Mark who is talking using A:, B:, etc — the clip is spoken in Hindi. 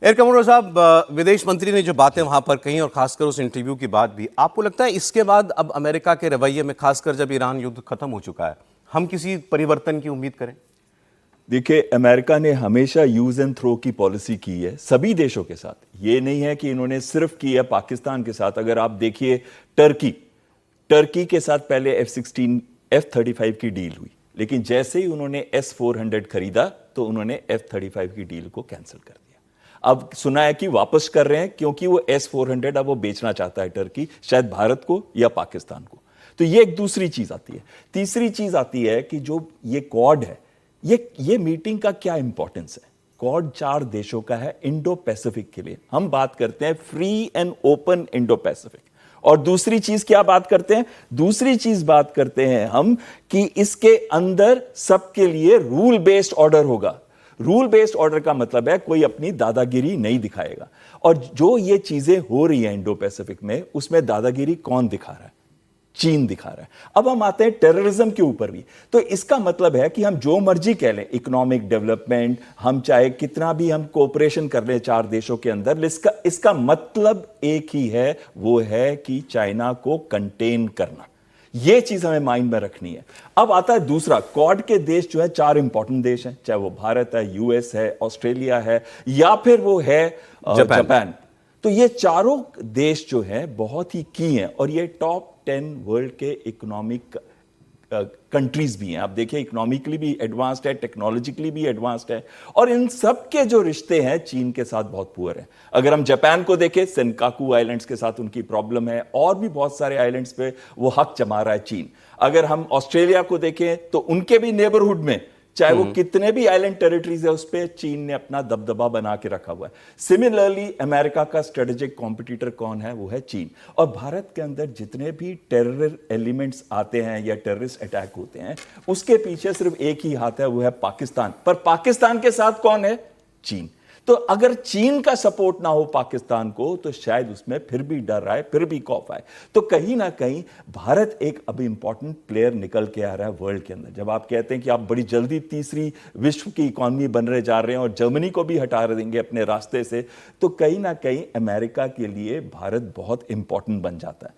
A: एयर कमोडोर साहब, विदेश मंत्री ने जो बातें वहां पर कही और खासकर उस इंटरव्यू के बाद भी, आपको लगता है इसके बाद अब अमेरिका के रवैये में, खासकर जब ईरान युद्ध खत्म हो चुका है, हम किसी परिवर्तन की उम्मीद करें?
B: देखिए, अमेरिका ने हमेशा यूज एंड थ्रो की पॉलिसी की है सभी देशों के साथ। ये नहीं है कि इन्होंने सिर्फ की है पाकिस्तान के साथ। अगर आप देखिए, टर्की के साथ पहले F-16 F-35 की डील हुई, लेकिन जैसे ही उन्होंने S-400 खरीदा तो उन्होंने F-35 की डील को कैंसिल कर दिया। अब सुना है कि वापस कर रहे हैं, क्योंकि वो S-400 अब वो बेचना चाहता है टर्की, शायद भारत को या पाकिस्तान को। तो ये एक दूसरी चीज आती है। तीसरी चीज आती है कि जो ये क्वाड है, ये मीटिंग का क्या इंपॉर्टेंस है। क्वाड 4 देशों का है इंडो पैसिफिक के लिए। हम बात करते हैं free and open Indo Pacific. और दूसरी चीज क्या बात करते हैं? दूसरी चीज बात करते हैं हम कि इसके अंदर सबके लिए रूल बेस्ड ऑर्डर होगा। रूल बेस्ड ऑर्डर का मतलब है कोई अपनी दादागिरी नहीं दिखाएगा। और जो ये चीजें हो रही हैं इंडो पैसिफिक में, उसमें दादागिरी कौन दिखा रहा है? चीन दिखा रहा है। अब हम आते हैं टेररिज्म के ऊपर भी। तो इसका मतलब है कि हम जो मर्जी कह लें, इकोनॉमिक डेवलपमेंट, हम चाहे कितना भी हम कोऑपरेशन कर लें 4 देशों के अंदर, इसका मतलब एक ही है, वो है कि चाइना को कंटेन करना। ये चीज हमें माइंड में रखनी है। अब आता है दूसरा, क्वाड के देश जो है 4 इंपॉर्टेंट देश हैं, चाहे वो भारत है, यूएस है, ऑस्ट्रेलिया है, या फिर वो है जापान। तो ये चारों देश जो है बहुत ही की हैं, और ये टॉप 10 वर्ल्ड के इकोनॉमिक कंट्रीज भी हैं। आप देखिए, इकोनॉमिकली भी एडवांस्ड है, टेक्नोलॉजिकली भी एडवांस्ड है, और इन सब के जो रिश्ते हैं चीन के साथ बहुत पुअर हैं। अगर हम जापान को देखें, सेनकाकू आइलैंड्स के साथ उनकी प्रॉब्लम है, और भी बहुत सारे आइलैंड्स पे वो हक जमा रहा है चीन। अगर हम ऑस्ट्रेलिया को देखें तो उनके भी नेबरहुड में, चाहे वो कितने भी आइलैंड टेरिटरीज है, उस पर चीन ने अपना दबदबा बना के रखा हुआ है। सिमिलरली अमेरिका का स्ट्रेटेजिक कॉम्पिटिटर कौन है? वो है चीन। और भारत के अंदर जितने भी टेरर एलिमेंट्स आते हैं या टेररिस्ट अटैक होते हैं, उसके पीछे सिर्फ एक ही हाथ है, वो है पाकिस्तान। पर पाकिस्तान के साथ कौन है? चीन। तो अगर चीन का सपोर्ट ना हो पाकिस्तान को, तो शायद उसमें फिर भी डर आए, फिर भी खौफ आए। तो कहीं ना कहीं भारत एक अब इंपॉर्टेंट प्लेयर निकल के आ रहा है वर्ल्ड के अंदर। जब आप कहते हैं कि आप बड़ी जल्दी तीसरी विश्व की इकॉनमी बनने जा रहे हैं और जर्मनी को भी हटा देंगे अपने रास्ते से, तो कहीं ना कहीं अमेरिका के लिए भारत बहुत इंपॉर्टेंट बन जाता है।